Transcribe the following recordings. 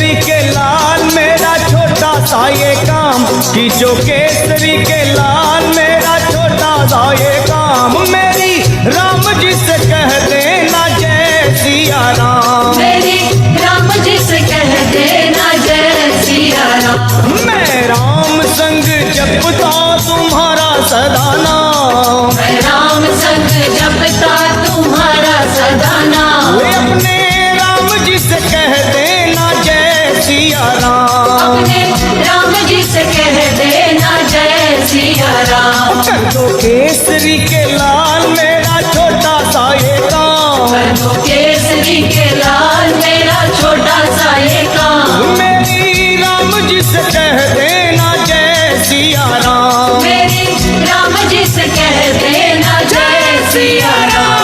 केसरी के लाल मेरा छोटा सा ये काम, खींचो केसरी के लाल मेरा छोटा सा ये काम। मेरी राम जी से कह देना जय सिया राम, मेरी राम जी से कह देना जय सिया राम। मैं राम संग जपता तुम्हारा सदा नाम, मैं राम संग जपता तुम्हारा सदा नाम। वे अपने राम जी से कह देना जय सिया राम, अपने राम जी से कह देना जय सिया राम। कर दो केसरी के लाल मेरा छोटा सा ये काम, कर दो केसरी के लाल मेरा छोटा सा ये काम। मेरी राम जी से कह देना जय सिया राम, मेरी राम जी से कह देना जय सिया राम।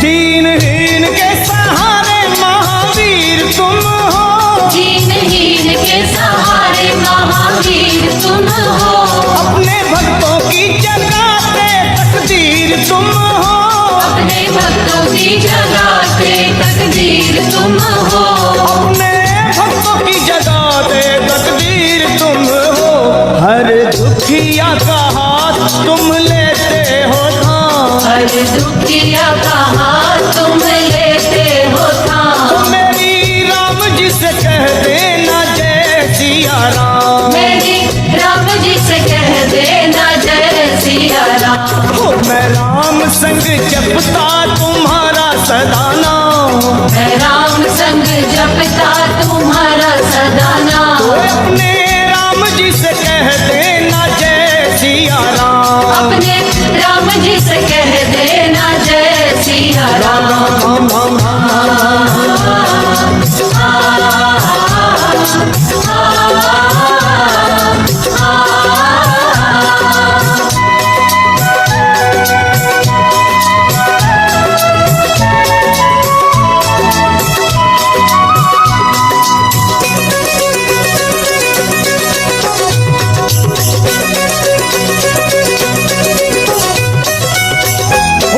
दीनहीन के सहारे महावीर तुम हो, दीनहीन के सहारे महावीर तुम हो। अपने भक्तों की जगाते तकदीर तुम हो, अपने भक्तों की जगाते तकदीर तुम हो। अपने भक्तों की जगाते तकदीर तुम हो। हर दुखिया का हाथ तुम लेते हो थाम, हर दुखिया का हाथ तुम लेते हो थाम। तो मेरी राम जी से कह देना जय सिया राम, मेरी राम जी से कह देना जय सिया राम। हो मैं राम संग जपता तुम्हारा सदा नाम, मैं राम संग जपता तुम्हारा सदा नाम। अपने राम जी से कह देना जय सिया राम, अपने राम जी से कह देना जय सिया राम। राम राम राम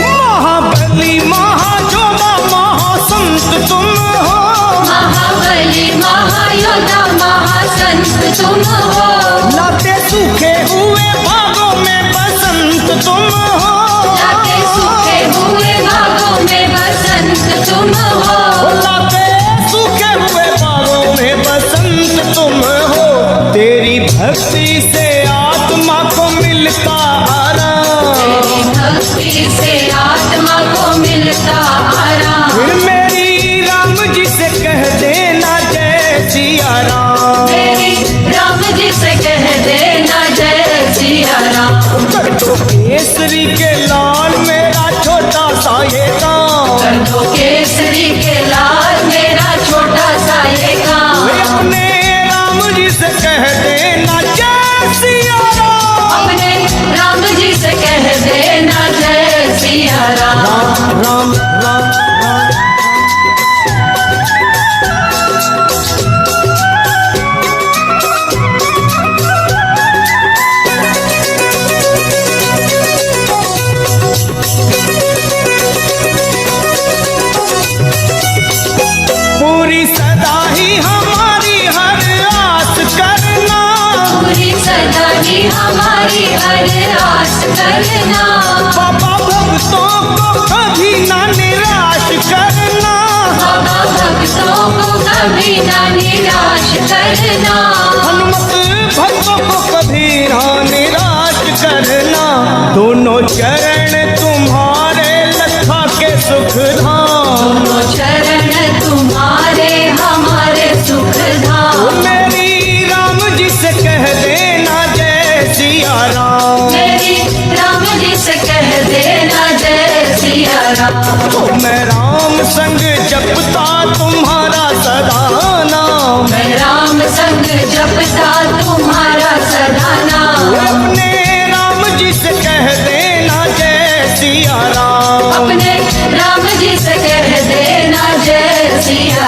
महाबली महाजोधा महासंत तुम हो, महाबली महायोधा महासंत तुम हो। लाते सूखे हुए बागों में बसंत तुम हो, लाते सूखे हुए बागों में बसंत तुम हो। लाते सूखे हुए बागों में बसंत तुम हो। तेरी भक्ति से आत्मा को मिलता आराम, तेरी भक्ति से आत्मा को मिलता आराम। फिर मेरी राम जी से कह देना जय सिया राम, मेरी राम जी से कह देना जय सिया राम। कर दो केसरी के लाल मेरा छोटा सा ये काम, कर दो केसरी के लाल मेरा छोटा सा ये काम। वे अपने राम जी से कह देना जय सिया राम, अपने राम जी से कह देना जय सिया राम। राम राम राम राम। पूरी सदा ही हमारी हर आस करना, पूरी सदा ही हमारी हर आस करना। बाबा भक्तों को कभी ना निराश करना, बाबा भक्तों को कभी ना निराश करना। हनुमत भक्तों को कभी ना निराश करना। दोनों चरण तुम्हारे लखा के सुख धाम, दोनों चरण तुम्हारे हमारे सुख धाम। मेरी राम जी से कह देना जय सिया राम, मेरी राम जी से कह देना जय सिया राम। मैं राम संग जपता तुम्हारा सदा नाम, मैं राम संग जपता तुम्हारा सदा नाम। अपने राम जी से कह देना जय सिया राम, अपने राम जी से कह देना जय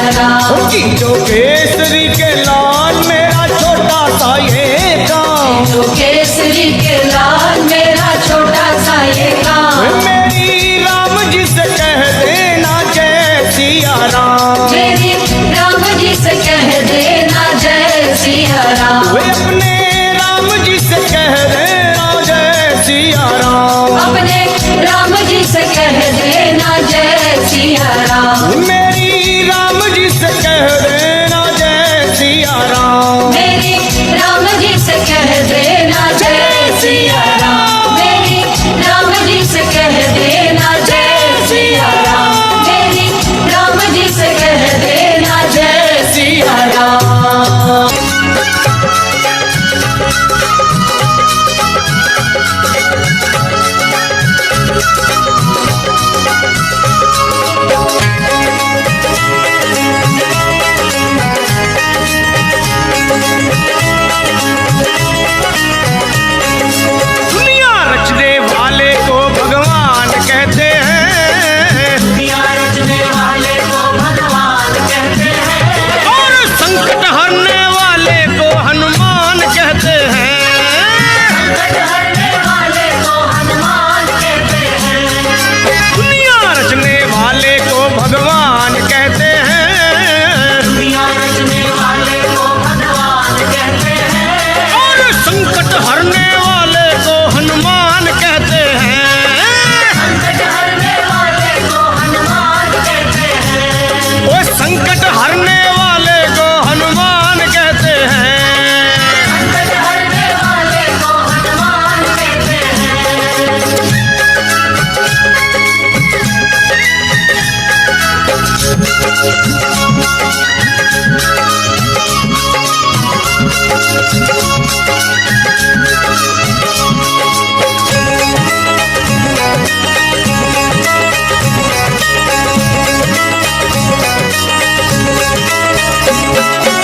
राम। खींचो केसरी के लाल मेरा छोटा सा ये काम, जो केसरी के लाल मेरा छोटा सा ये काम। मेरी राम जी से कह देना जय सिया राम। मेरी राम जी से कह देना जय सिया राम। वे अपने राम जी से कह देना जय सिया राम। अपने राम जी से कह देना जय सिया राम। मेरी राम जी से कह देना जय सिया राम। मेरी राम जी से कह देना जय सिया राम। मेरी राम जी से कह देना जय सिया राम। मेरी राम जी से कह देना जय सिया राम। दुनिया रचने वाले को भगवान कहते हैं, दुनिया रचने वाले को भगवान कहते हैं। और संकट हरने वाले को हनुमान कहते हैं। संकट हरने वाले को हनुमान कहते हैं। दुनिया रचने वाले को भगवान कहते हैं, दुनिया रचने वाले को भगवान कहते हैं। और संकट हरने वाले को हनुमान कहते हैं। संकट हरने वाले को हनुमान कहते हैं। वो संकट हरने वाले को हनुमान कहते हैं। संकट हरने वाले को हनुमान कहते हैं।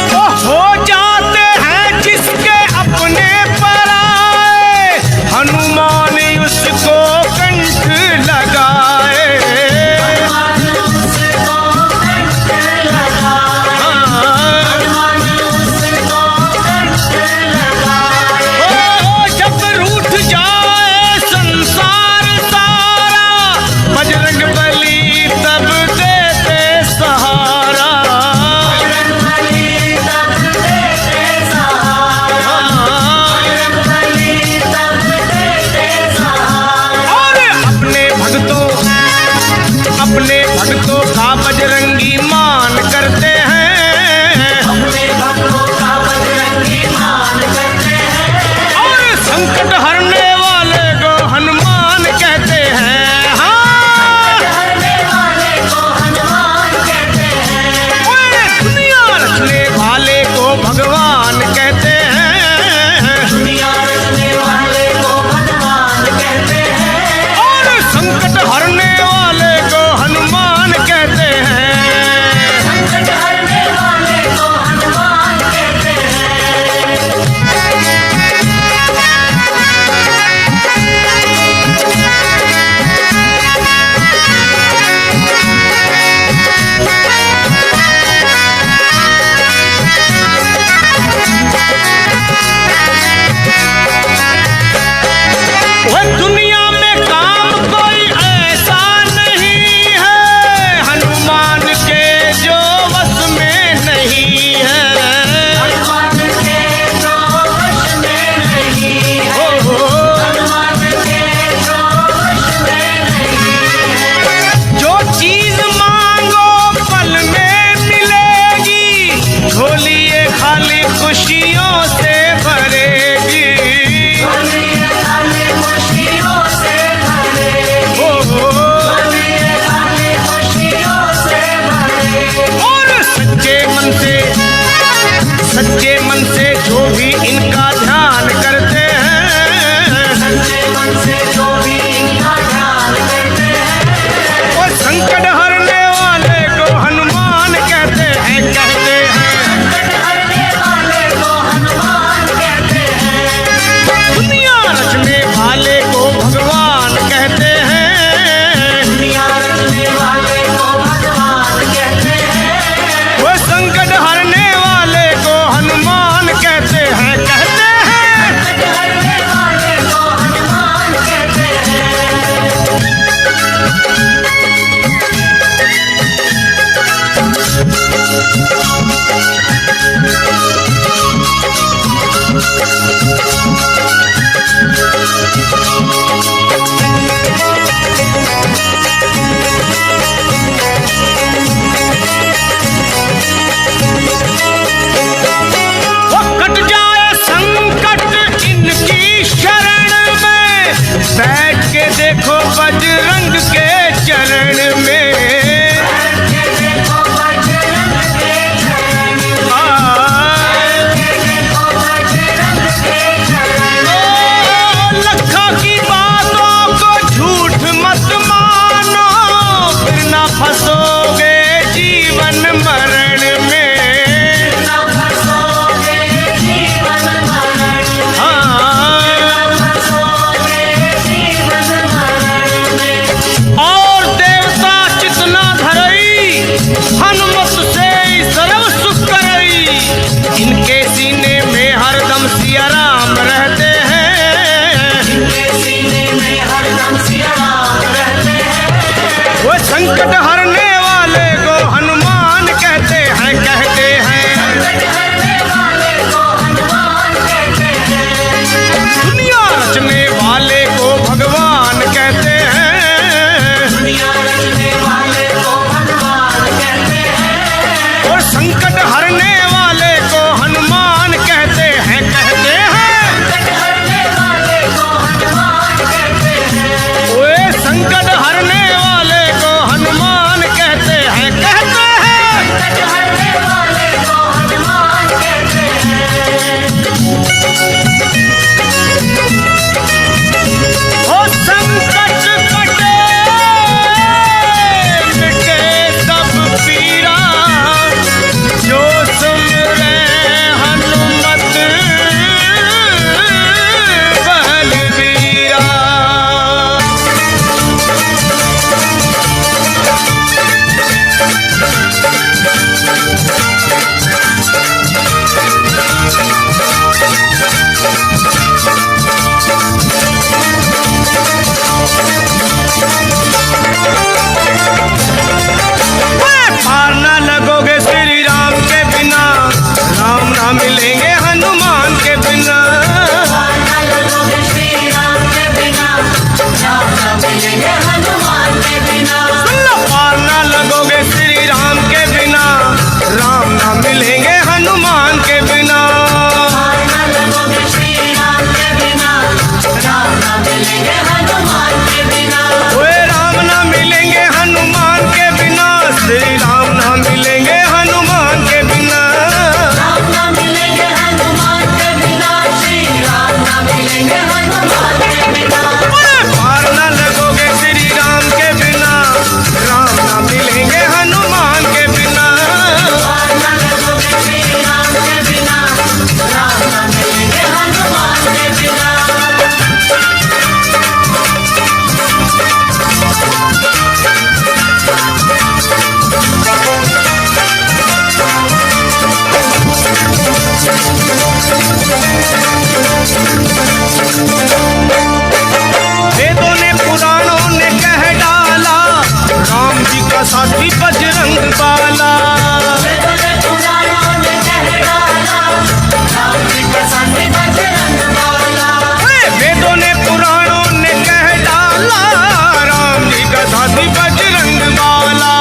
वो हो जाते हैं जिसके अपने पर आए, हनुमान उसको कंठ लगाए। उसको कंठ संकट हरने वाले को हनुमान कहते हैं, कहते हैं। दुनिया रचने वाले को भगवान कहते हैं, और संकट हरने वाले को हनुमान कहते हैं, कहते हैं। ओए संकट हरने वाले को हनुमान कहते हैं, कहते हैं। ओ संकट कटे मिटे सब पीरा, जो सुमरे हनुमत बलबीरा। पार न लगोगे श्री राम के बिना, राम ना मिलेंगे हनुमान के बिना। सुन लो, पार न लगोगे श्री राम के बिना, राम ना मिलेंगे हनुमान के बिना। ओए राम ना मिलेंगे हनुमान के बिना, श्री राम ना मिलेंगे हनुमान के बिना। पार न लगोगे श्री राम के बिना, राम ना मिलेंगे हनुमान के बिना। वेदों ने पुराणों ने कह डाला, राम जी का साथी बजरंग बाला। वेदों ने पुराणों ने कह डाला, राम जी का साथी बजरंग बाला।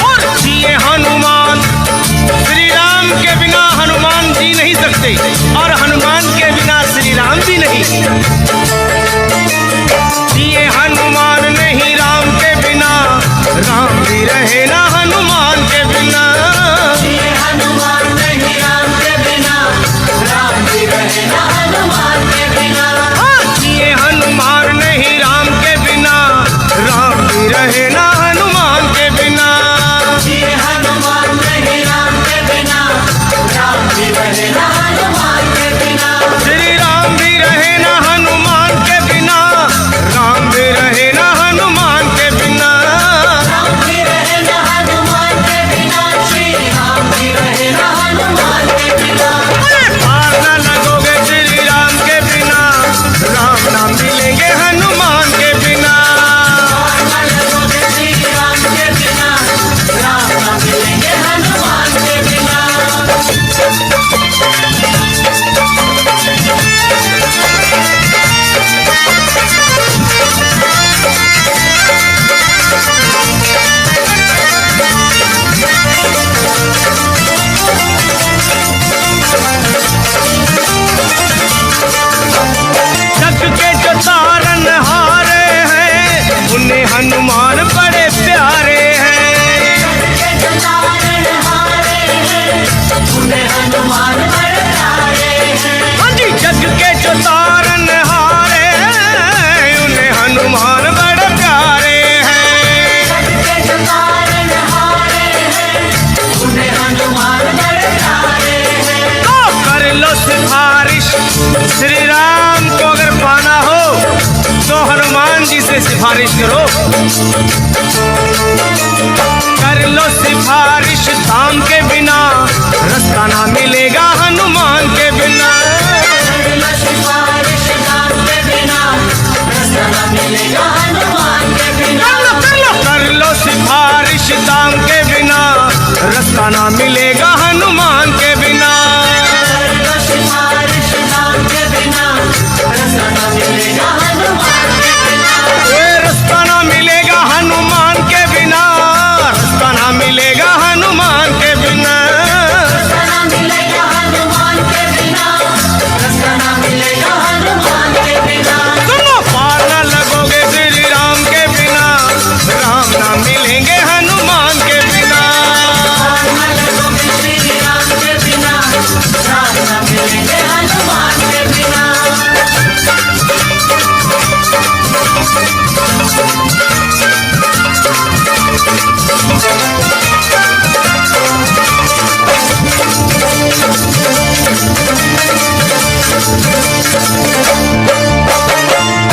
और जिए हनुमान, श्री राम के बिना हनुमान जी नहीं सकते, और हनुमान के बिना श्री राम जी नहीं। जिए हनुमान नहीं राम के बिना, राम भी रहे ना हनुमान के बिना। हाँ, जिए हनुमान नहीं राम के बिना, राम भी रहे ना हनुमान के बिना। श्री राम भी रहे ना हनुमान के बिना, राम भी रहे ना हनुमान के बिना। पार न लगोगे श्री राम के बिना, राम ना मिलेंगे हनुमान के बिना। जग के जो तारनहारे हैं, उन्हें हनुमान बड़े प्यारे हैं। हाँ जी, जग के जो तारनहारे हैं, उन्हें हनुमान बड़े प्यारे हैं। तो कर लो सिफारिश, श्री राम को अगर पाना हो तो हनुमान जी से सिफारिश करो। कर लो सिफारिश धाम के बिना, रास्ता ना मिलेगा हनुमान के बिना। कर लो सिफारिश राम के बिना, रास्ता ना मिलेगा हनुमान के बिना। रास्ता ना मिलेगा हनुमान के बिना, रास्ता ना मिलेगा हनुमान के बिना। सुनो, पार ना लगोगे श्री राम के बिना, राम ना मिलेंगे हनुमान के बिना।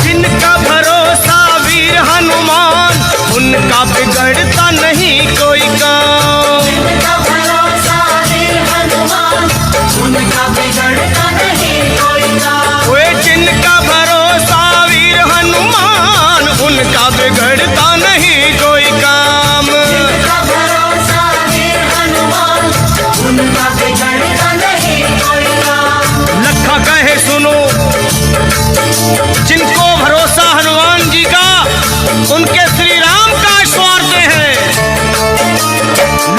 जिनका भरोसा वीर हनुमान, उनका बिगड़ता नहीं कोई काम। जिनका भरोसा वीर हनुमान, उनका बिगड़ता नहीं कोई काम। वे जिनका भरोसा वीर हनुमान, उनका बिगड़ता नहीं कोई काम। जिनका भरोसा वीर हनुमान, उनका बिगड़ता नहीं कोई काम। लखा कहे सुनो, जिनको भरोसा हनुमान जी का, उनके श्री राम का स्वार्थ है।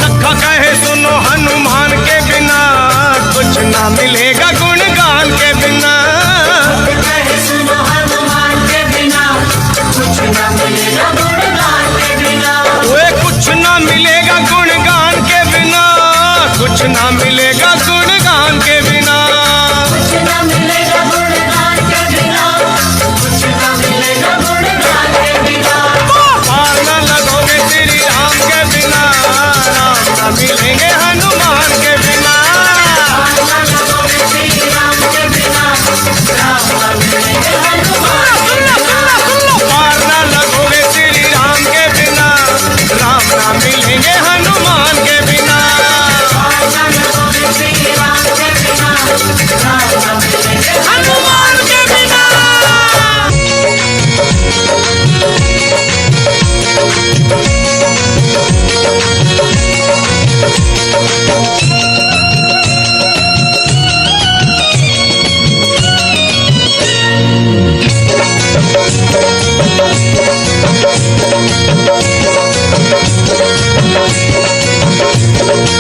लखा कहे सुनो, हनुमान के बिना कुछ ना मिलेगा गुणगान के बिना। कहे सुनो, हनुमान के बिना कुछ न मिलेगा गुणगान के बिना। वे कुछ ना मिलेगा गुणगान के बिना, कुछ ना मिलेगा गुणगान के बिना। कुछ न मिलेगा गुणगान के बिना, कुछ न मिलेगा गुणगान के बिना। पार ना लगोगे श्री राम के बिना, राम ना मिलेंगे हनुमान के बिना। श्री राम के बिना, राम न मिलेंगे हनुमान के बिना। पार ना लगोगे श्री राम के बिना, राम ना मिलेंगे हनुमान के बिना। श्री राम के बिना, राम न मिलेंगे हनुमान के बिना।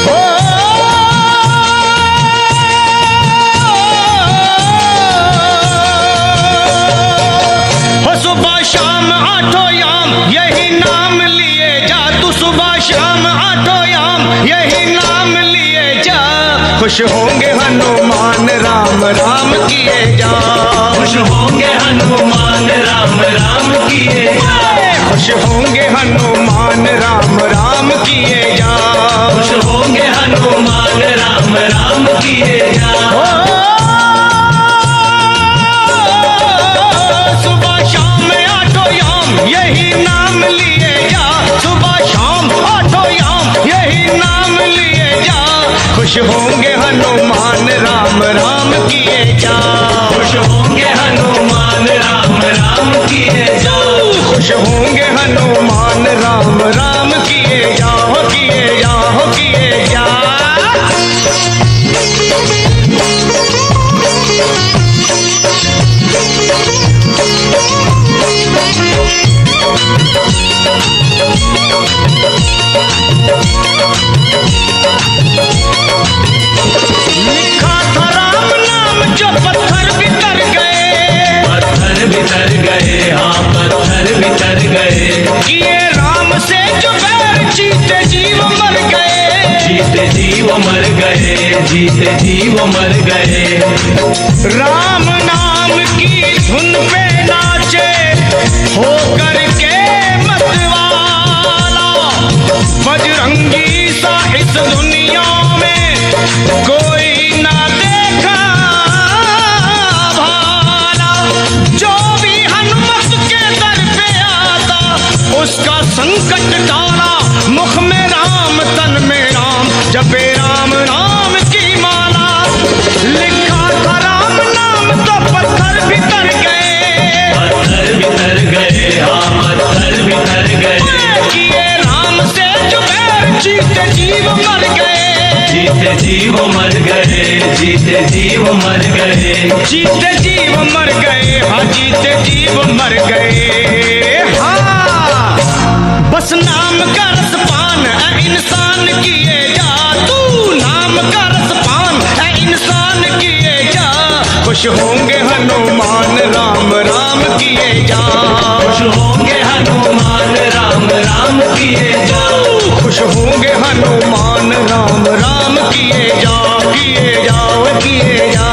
हो सुबह शाम आठों याम यही नाम लिए जा, तू सुबह शाम आठों याम यही नाम लिए जा। खुश होंगे हनुमान राम राम किए जा, खुश होंगे हनुमान राम राम किए जा। खुश होंगे हनुमान राम राम किए जा। खुश होंगे हनुमान राम राम किए जा। सुबह शाम आठों याम यही नाम लिए जा, सुबह शाम आठों याम यही नाम लिए जा। खुश होंगे हनुमान राम राम किए जा। खुश होंगे हनुमान राम राम किए जा। खुश होंगे हनुमान राम राम किए जा, हो किए जा, हो किए जा। लिखा था राम नाम जो पत्थर बितर गए, पत्थर बितर गए, हाँ पत्थर बितर गए। किए राम से जो बैर जीते जीव मर गए। जीते जीव मर गए, जीते जीव मर गए। राम नाम की धुन पे नाचे होकर के मतवाला, बजरंगी सा इस दुनिया में कोई ना देखा भाला। जो भी हनुमत के दर पे आता उसका संकट टाला। मुख में राम तन में राम, जपे राम नाम की माला। लिखा था राम नाम तो पत्थर बितर गए, जीव मर गए, जीते जीव मर गए, जीते जीव मर गए, हाँ जीते जीव मर गए। हाँ बस नाम का रसपान है इंसान किए जा, तू नाम का रसपान है इंसान किए जा। खुश होंगे हनुमान राम राम किए जा, खुश होंगे हनुमान राम राम किए जाओ, खुश होंगे हनुमान राम राम किए जाओ, किए जाओ, किए जाओ।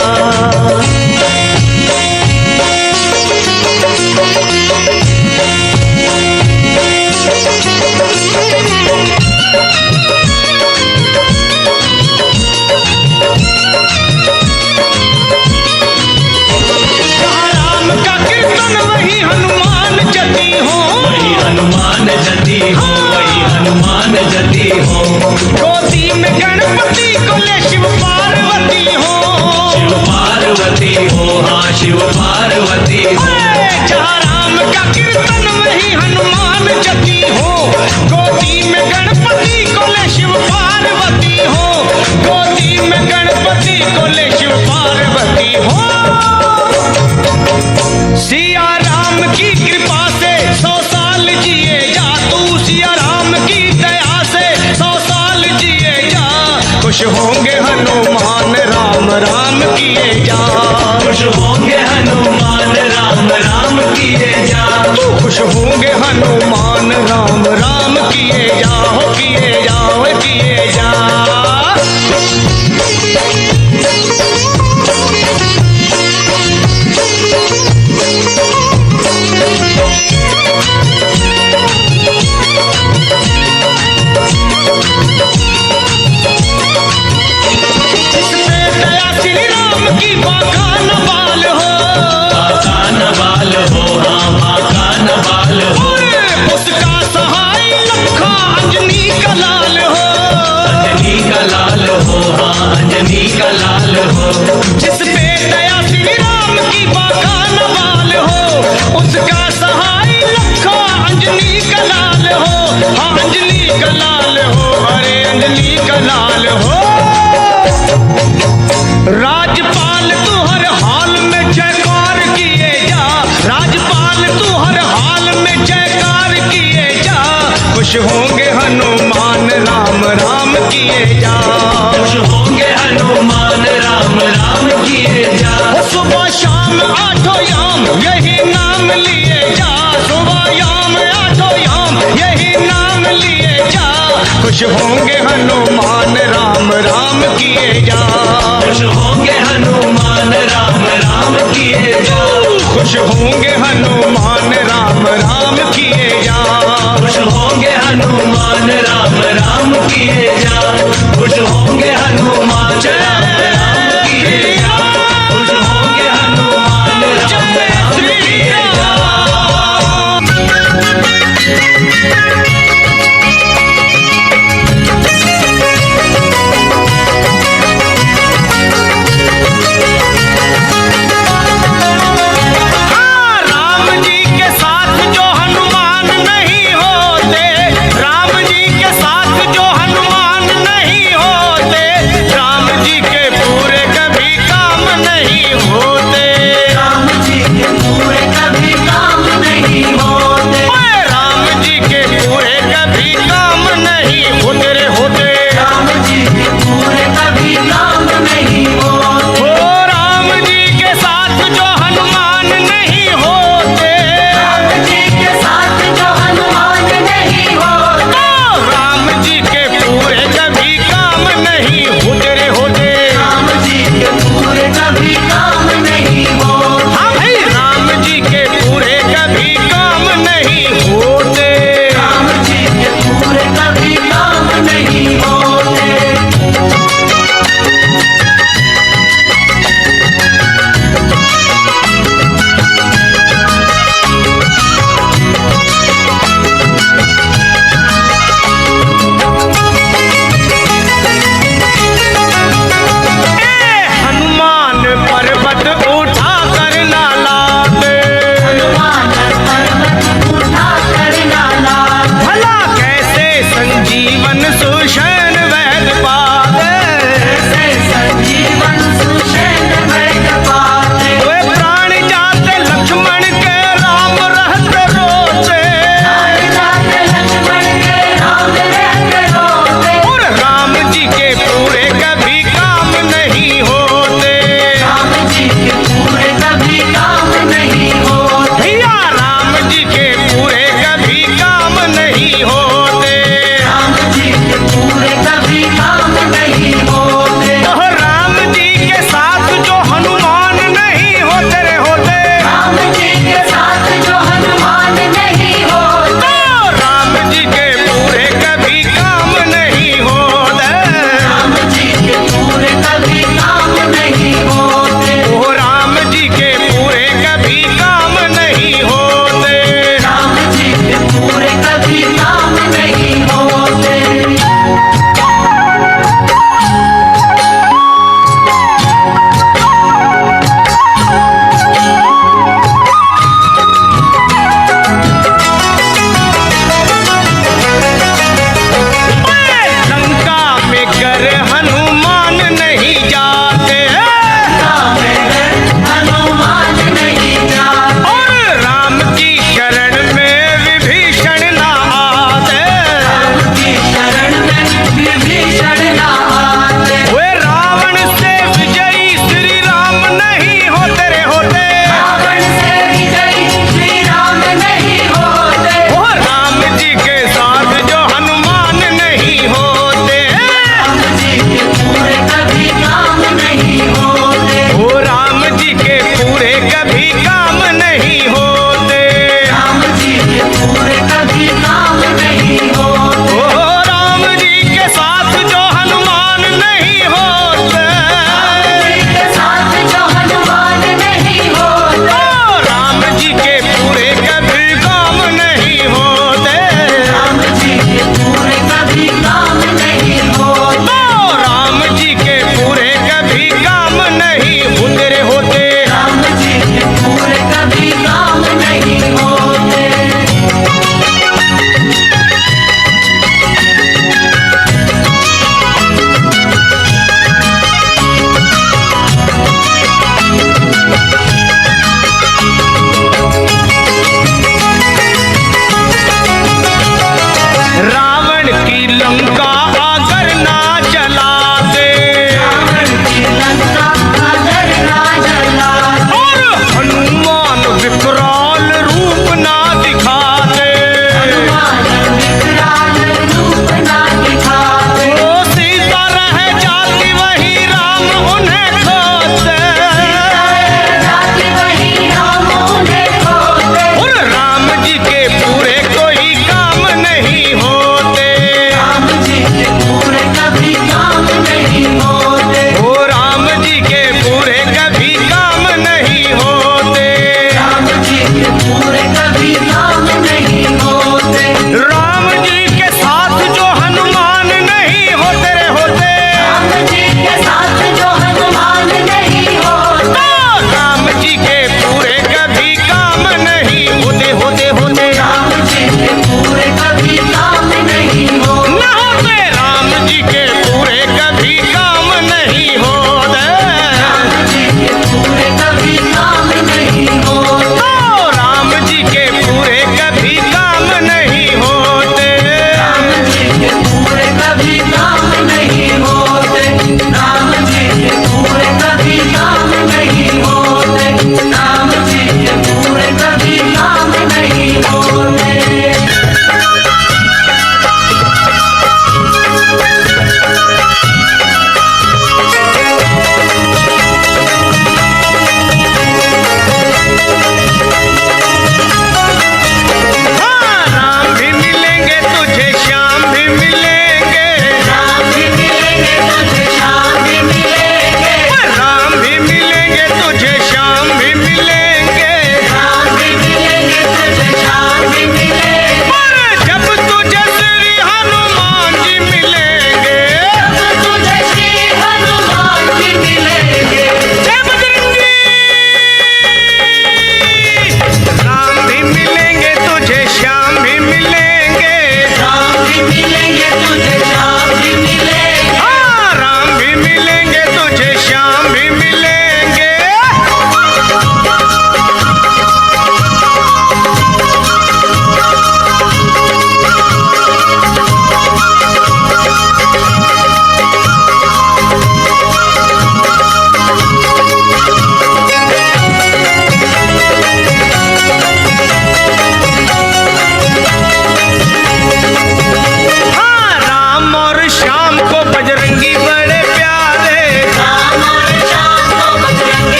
जहाँ राम का कीर्तन वही हनुमान जति हो, वही हनुमान जति हो, वही हनुमान जति हो, गोदी में गणपति को ले शिव पार्वती हो, शिव पार्वती हो, हाँ शिव पार्वती हो, जहाँ राम का कीर्तन वही हनुमान जति हो, गोदी में गणपति को ले शिव पार्वती हो, गोदी में गणपति को ले शिव पार्वती हो। सिया राम की कृपा से 100 साल जिए जा, तू सिया राम की दया से 100 साल जिए जा। खुश होंगे हनुमान राम राम किए जा, खुश होंगे हनुमान राम राम किए जाओ, तू खुश होंगे हनुमान राम राम किए जाओ, किए जाओ, किए जा। जिसमें दया श्री राम की बाका न बाल हो, बाका न बाल हो, हाँ बाका न बाल हो, उसका सहाय लखा अंजनी का लाल हो, अंजनी का लाल हो, हाँ अंजनी का लाल हो, जिस पे दया श्री राम की बाका न बाल हो, उसका सहाय लखा अंजनी का लाल हो, हाँ अंजनी का लाल हो, अरे अंजनी का लाल हो। राजपाल तू हर हाल में जयकार किए जा, राजपाल तू हर हाल में जयकार किए जा। खुश होंगे हनुमान राम राम किए जा, खुश होंगे हनुमान राम राम किए जाओ, सुबह शाम आठों याम यही नाम लिए जा, सुबह याम आठों याम यही नाम लिए जा। खुश होंगे हनुमान राम राम किए जा, खुश होंगे हनुमान राम राम किए जाओ, खुश होंगे हनुमान राम राम किए जा, खुश होंगे हनुमान राम राम किए जाओ, खुश होंगे हनुमान राम राम किए जाओ, खुश होंगे हनुमान राम राम किए जाओ। हाँ, राम जी के साथ जो हनुमान नहीं होते, राम जी के साथ जो हनुमान नहीं होते, राम जी के पूरे कभी काम नहीं होते, राम जी के पूरे कभी काम नहीं होते, ओए, राम जी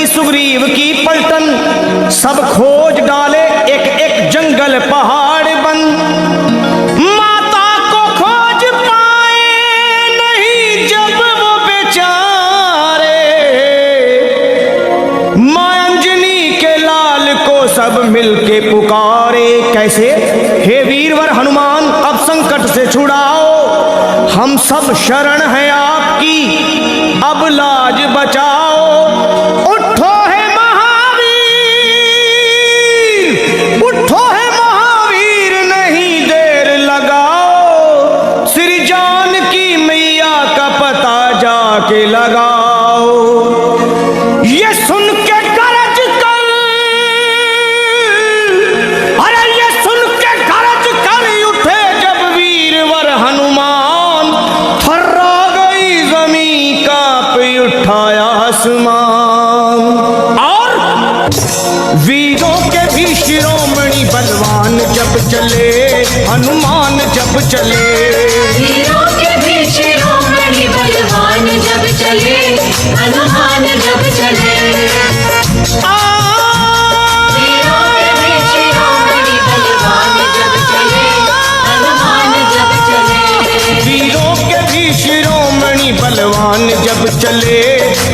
गई सुग्रीव की पलटन, सब खोज डाले एक एक जंगल पहाड़ बन। माता को खोज पाए नहीं जब वो बेचारे, मां अंजनी के लाल को सब मिलके पुकारे। कैसे? हे वीरवर हनुमान अब संकट से छुड़ाओ, हम सब शरण हैं आपकी, अब लाज बचाओ। उठो है महावीर, उठो है महावीर, नहीं देर लगाओ, श्री जानकी मैया का पता जाके लगाओ। ये सुन के गरज कर, अरे ये सुन के गरज कर उठे जब वीरवर हनुमान, थर्रा गई जमीन कांप उठाया आसमान। और वीरों के भी शिरोमणि बलवान जब चले, हनुमान जब चले। वीरों के भी शिरोमणि बलवान जब चले, हनुमान जब चले। वीरों के भी शिरोमणि बलवान जब चले, हनुमान जब चले। वीरों के भी शिरोमणि बलवान जब चले,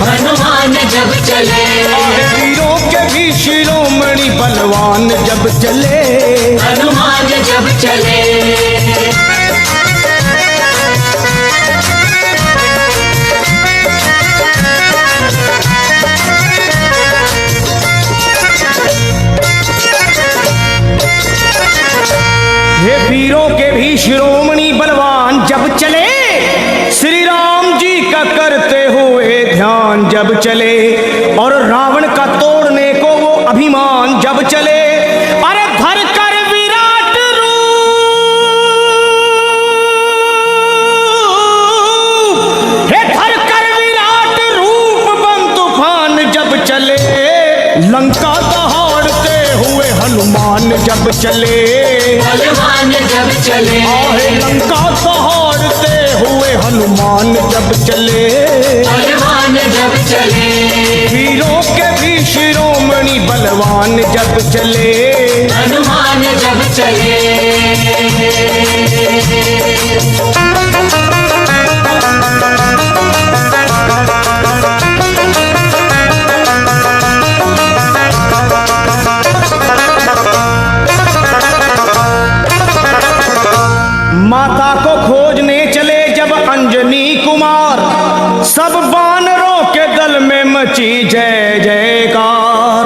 हनुमान जब चले। वीरों के भी शिरोमणि बलवान जब चले, हनुमान जब चले। हे वीरों के भी शिरोमणि बलवान जब चले, श्री राम जी का करते हुए ध्यान जब चले, और रावण का तोड़ने को वो अभिमान जब चले। अरे धर कर विराट रूप, हे धर कर विराट रूप बन तूफान जब चले, लंका दहाड़ते हुए हनुमान जब चले। बलवान जब चले। आहे लंका दहाड़ते हुए हनुमान जब चले, बलवान जब चले। वीरों के भी शिरोमणि बलवान जब चले, हनुमान जब चले। माता को खोजने चले जब अंजनी कुमार, सब बानरों के दल में मची जय जयकार,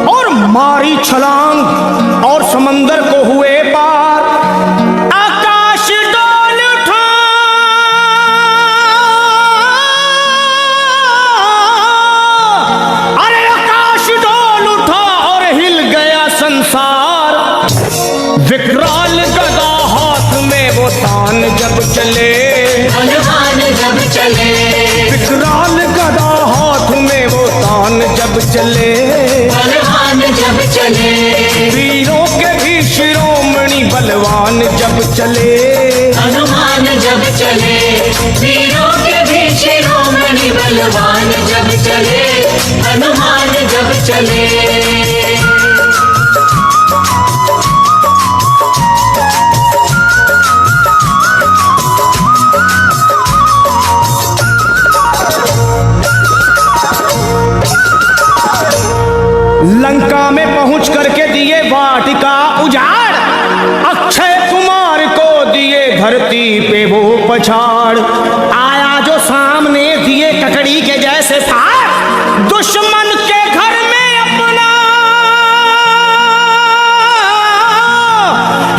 और मारी छलांग और समंदर को हुए पार। आकाश डोल उठा, अरे आकाश डोल उठा और हिल गया संसार। विकराल गदा हाथ में वो तान जब चले, हनुमान जब चले। विकराल गदा हाथ में वो तान जब चले, बलवान जब चले। वीरों के भी शिरोमणि बलवान जब चले, हनुमान जब चले। वीरों के भी शिरोमणि बलवान जब चले, हनुमान जब चले। लंका में पहुंच करके दिए वाटिका उजाड़, अक्षय कुमार को दिए धरती पे वो पछाड़। आया जो सामने दिए ककड़ी के जैसे फाड़, दुश्मन के घर में अपना,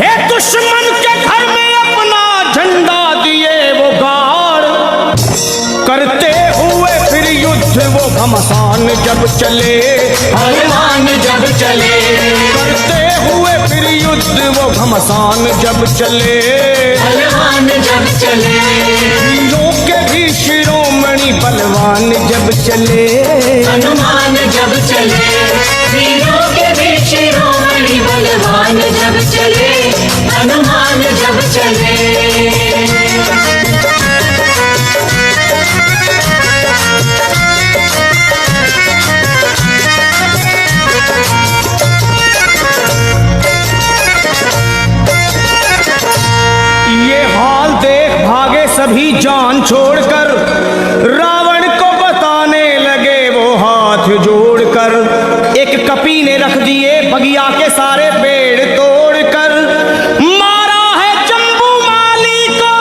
हे दुश्मन के घर में अपना झंडा दिए वो गाड़। करते हुए फिर युद्ध वो घमसान जब चले, हनुमान जब चले। करते हुए फिर युद्ध वो घमसान जब चले, हनुमान जब चले। वीरों के भी शिरोमणि बलवान जब चले, हनुमान जब चले। वीरों के भी शिरोमणि बलवान जब चले, हनुमान जब चले। काम छोड़कर रावण को बताने लगे वो हाथ जोड़कर। एक कपी ने रख दिए बगिया के सारे पेड़ तोड़कर। मारा है जम्बू माली को,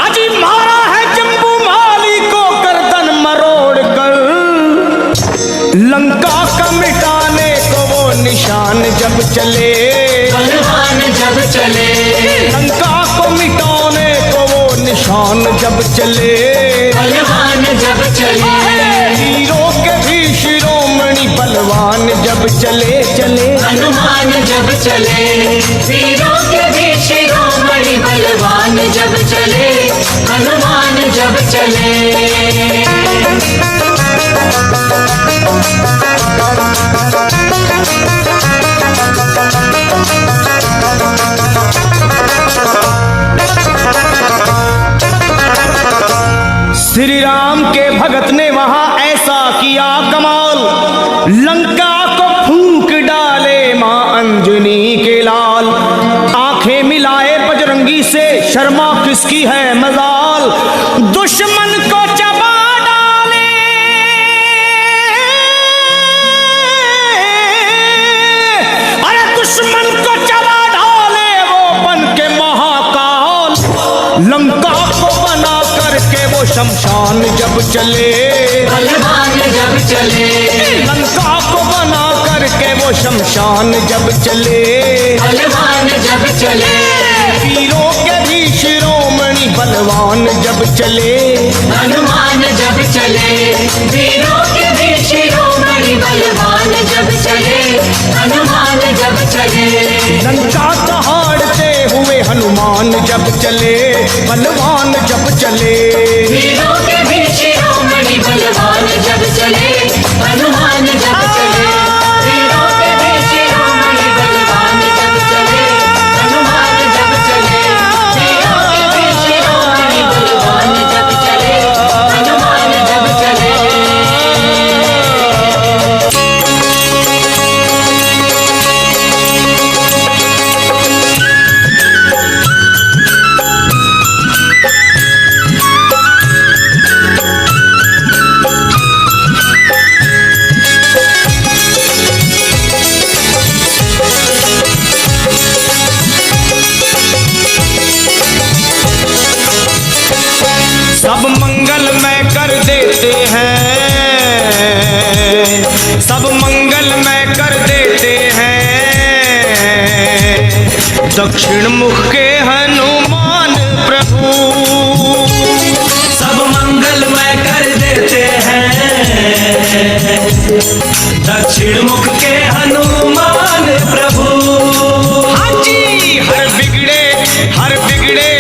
अजी मारा है जम्बू माली को गर्दन मरोड़ कर। लंका का मिटाने को वो निशान जब चले, बलवान जब चले, लंका को मिटाने को वो निशान जब चले। बलवान जब चले, हीरों के भी शिरोमणि बलवान जब चले चले। हनुमान जब चले, वीरों के भी शिरोमणि बलवान जब चले, हनुमान जब चले। श्री राम के भगत ने वहां ऐसा किया कमाल, लंका को फूंक डाले मां अंजनी के लाल। आंखें मिलाए बजरंगी से शर्मा किसकी है मजाल, दुश्मन को चबा डाले अरे दुश्मन को चबा डाले वो बन के महाकाल। लंका को बना करके वो शमशान जब चले, बलवान जब चले, लंका को बना करके वो शमशान जब चले। बलवान जब चले, वीरों के भी शिरोमणि बलवान जब चले। हनुमान जब चले, वीरों के भी शिरोमणि बलवान जब चले, हनुमान जब चले। लंका दहाड़ते हुए हनुमान जब चले, बलवान जब चले। वीरों के भी शिरोमणि बलवान जब चले, हनुमान जब चले। वीरों के भी शिरोमणि बलवान जब चले, हनुमान जब चले। वीरों के भी शिरोमणि बलवान जब चले, हनुमान जब चले। सब मंगलमय कर देते हैं, सब मंगलमय कर देते हैं दक्षिण मुख के हनुमान प्रभु। सब मंगलमय कर देते हैं दक्षिण मुख के हनुमान प्रभु। हाँ जी, हर बिगड़े हर बिगड़े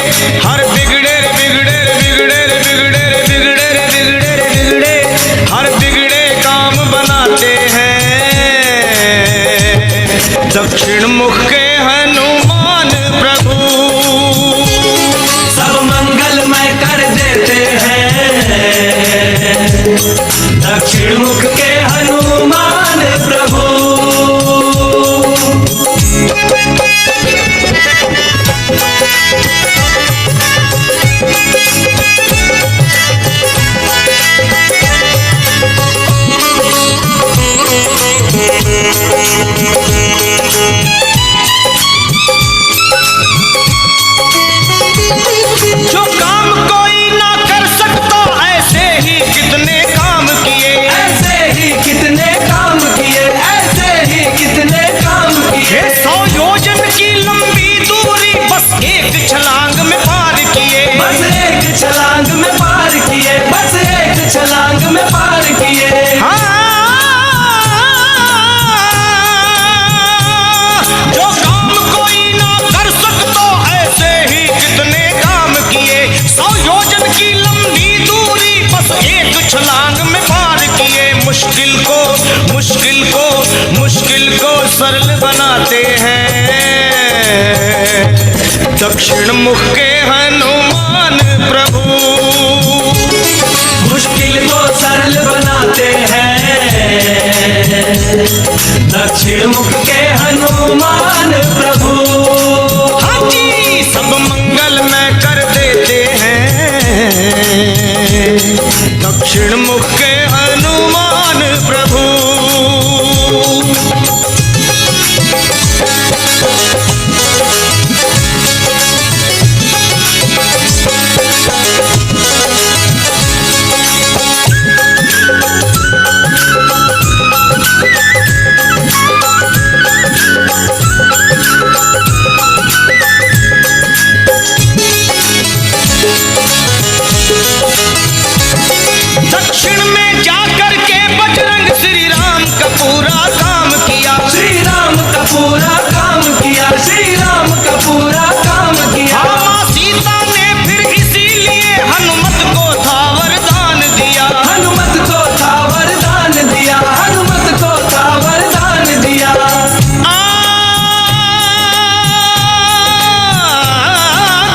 हर बिगड़े बिगड़े बिगड़े बिगड़े बिगड़े बिगड़े बिगड़े हर बिगड़े काम बनाते हैं दक्षिण मुख के हनुमान प्रभु। सब मंगलमय कर देते हैं दक्षिण मुख के हनुमान प्रभु। जो काम कोई ना कर सकता ऐसे ही कितने काम किए, ऐसे ही कितने काम किए, ऐसे ही कितने काम किए। 100 योजन की लंबी दूरी बस एक छलांग में पार किए। बस एक छलांग में पार किए, बस एक छलांग में पार किए। हाँ, जो काम कोई ना कर सकता ऐसे ही कितने काम किए। 100 योजन की लंबी दूरी बस एक छलांग में पार किए। मुश्किल को मुश्किल को मुश्किल को सरल बनाते हैं दक्षिण मुख के हनुमान प्रभु। मुश्किल को सरल बनाते हैं दक्षिण मुख के हनुमान प्रभु। हाँ जी, सब दक्षिण मुख के हनुमान प्रभु। दक्षिण में जाकर के बजरंग श्री राम का पूरा काम किया, श्री राम का पूरा काम किया, श्री राम का पूरा काम किया। माँ सीता ने फिर इसीलिए हनुमत को था वरदान दिया, हनुमत को था वरदान दिया, हनुमत को था वरदान दिया।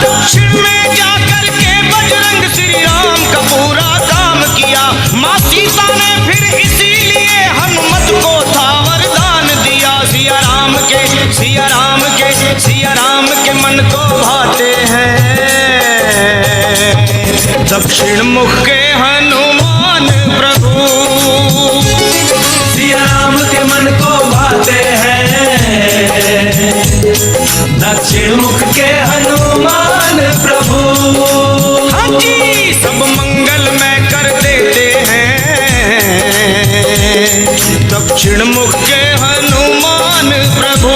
दक्षिण में जाकर के बजरंग श्री राम का पूरा काम किया, माँ सीता ने फिर इसीलिए हनुमत को था वरदान दिया। सिया राम के सिया राम के सिया राम के मन को भाते हैं दक्षिण मुख के हनुमान प्रभु। सिया राम के मन को भाते हैं दक्षिण मुख के हनुमान प्रभु। हाँ जी, सब मंगल में कर देते हैं दक्षिण मुख के हनुमान प्रभु।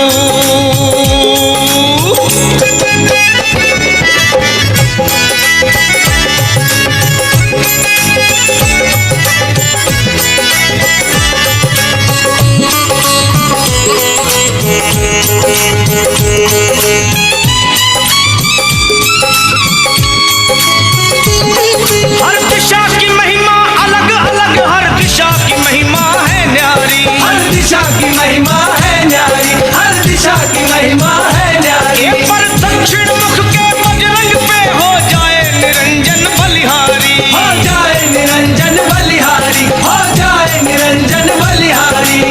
हर दिशा की महिमा अलग अलग, हर दिशा की महिमा है न्यारी, हर दिशा की महिमा है न्यारी, हर दिशा की महिमा है न्यारी। पर दक्षिण मुख के बजरंग पे हो जाए निरंजन बलिहारी, हो जाए निरंजन बलिहारी, हो जाए निरंजन बलिहारी।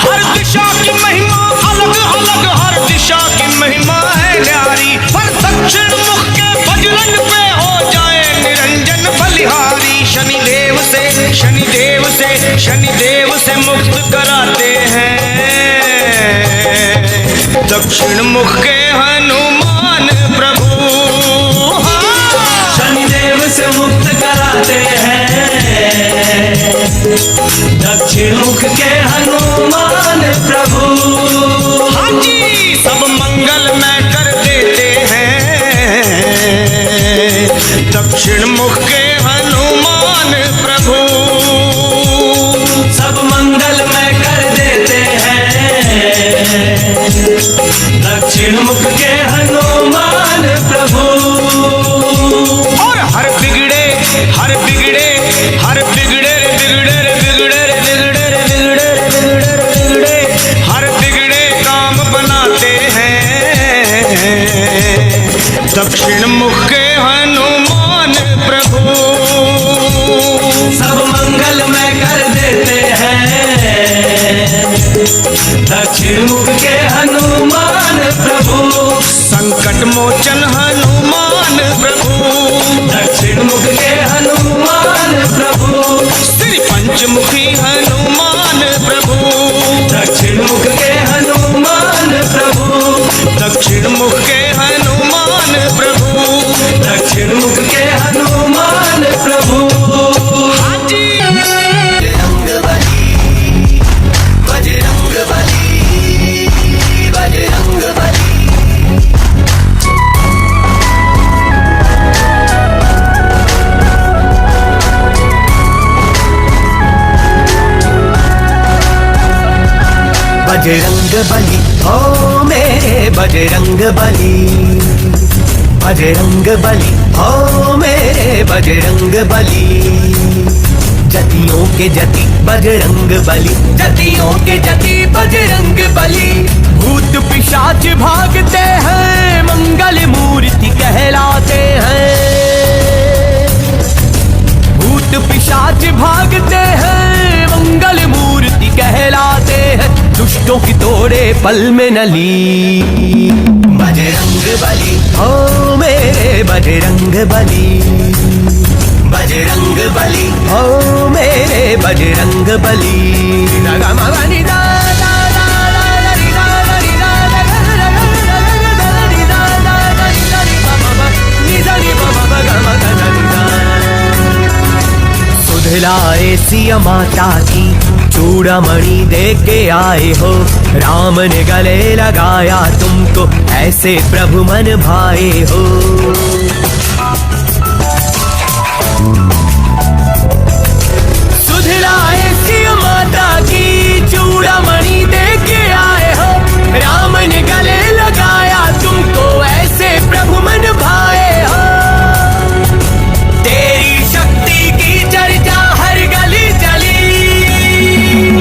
हर दिशा की महिमा अलग अलग, हर दिशा की महिमा है न्यारी, पर दक्षिण मुख के बजरंग पे हो जाए निरंजन बलिहारी। शनिदेव से शनिदेव से शनिदेव से मुक्त कराते हैं दक्षिण मुख के हनुमान प्रभु। शनिदेव से मुक्त कराते हैं दक्षिण मुख के हनुमान प्रभु। हाँ जी, सब मंगल में कर देते हैं दक्षिण मुख के हनुमान प्रभु। सब मंगल में कर देते हैं दक्षिण मुख के हनुमान प्रभु। और हर बिगड़े हर बिगड़े हर बिगड़े बिगड़े बिगड़े बिगड़े बिगड़े बिगड़े बिगड़े हर बिगड़े काम बनाते हैं दक्षिण मुख के हनुमान प्रभु। सब मंगल में कर देते हैं दक्षिण मुख के हनुमान प्रभु। संकट मोचन हनुमान प्रभु, दक्षिण मुख के हनुमान प्रभु। श्री पंचमुखी हनुमान प्रभु, दक्षिण मुख के हनुमान प्रभु। दक्षिण मुख के हनुमान प्रभु, दक्षिण मुख के हनुमान प्रभु। हाँ जी। बजरंग बली हो मेरे बजरंग बली, बजरंग बली हो मेरे बजरंग बली। जतियों के जति बजरंग बली, जतियों के जति बजरंग बली। भूत पिशाच भागते हैं, मंगल मूर्ति कहलाते हैं। भूत पिशाच भागते हैं, मंगल मूर्ति कहलाते हैं। दुष्टों की तोड़े पल में नली, बजरंग बली हो मेरे बजरंग बली, बजरंग बली, ओ मेरे बजरंग बली। सुध लाए सिया माता की चूड़ामणि दे के आए हो, राम ने गले लगाया तुमको, ऐसे प्रभु मन भाए हो। सुध लाए सिया माता की चूड़ामणि दे के आए हो, राम ने गले लगाया तुमको, ऐसे प्रभु मन भाए हो। तेरी शक्ति की चर्चा हर गली चली,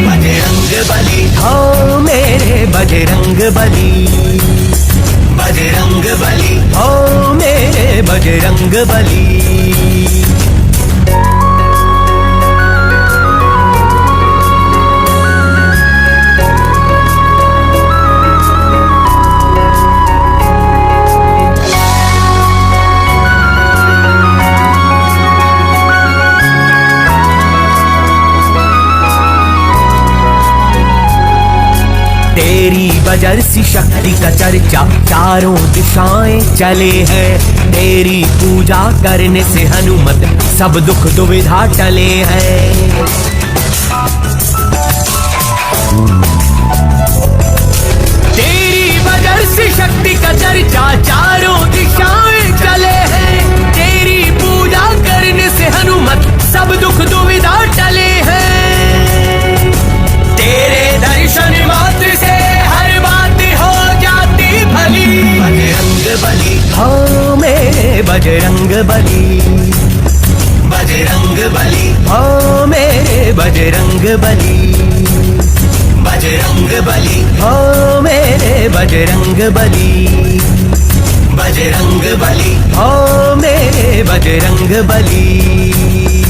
बजरंग बली, हो मेरे बजरंग बली, बजरंग बली, हो मेरे बजरंग बली। तेरी बजर सी शक्ति का चर्चा चारों दिशाएं चले हैं, तेरी पूजा करने से हनुमत सब दुख दुविधा टले हैं। तेरी बजर सी शक्ति का चर्चा चारों दिशाएं चले हैं, तेरी पूजा करने से हनुमत सब दुख दुविधा टले हैं। तेरे दर्शन मात्र से हर बात हो जाती भली, बजरंग बली, हो मेरे बजरंग बली, बजरंग बली, हो मेरे बजरंग बली, बजरंग बली, हो मेरे बजरंग बली, बजरंग बली, हो मेरे बजरंग बली।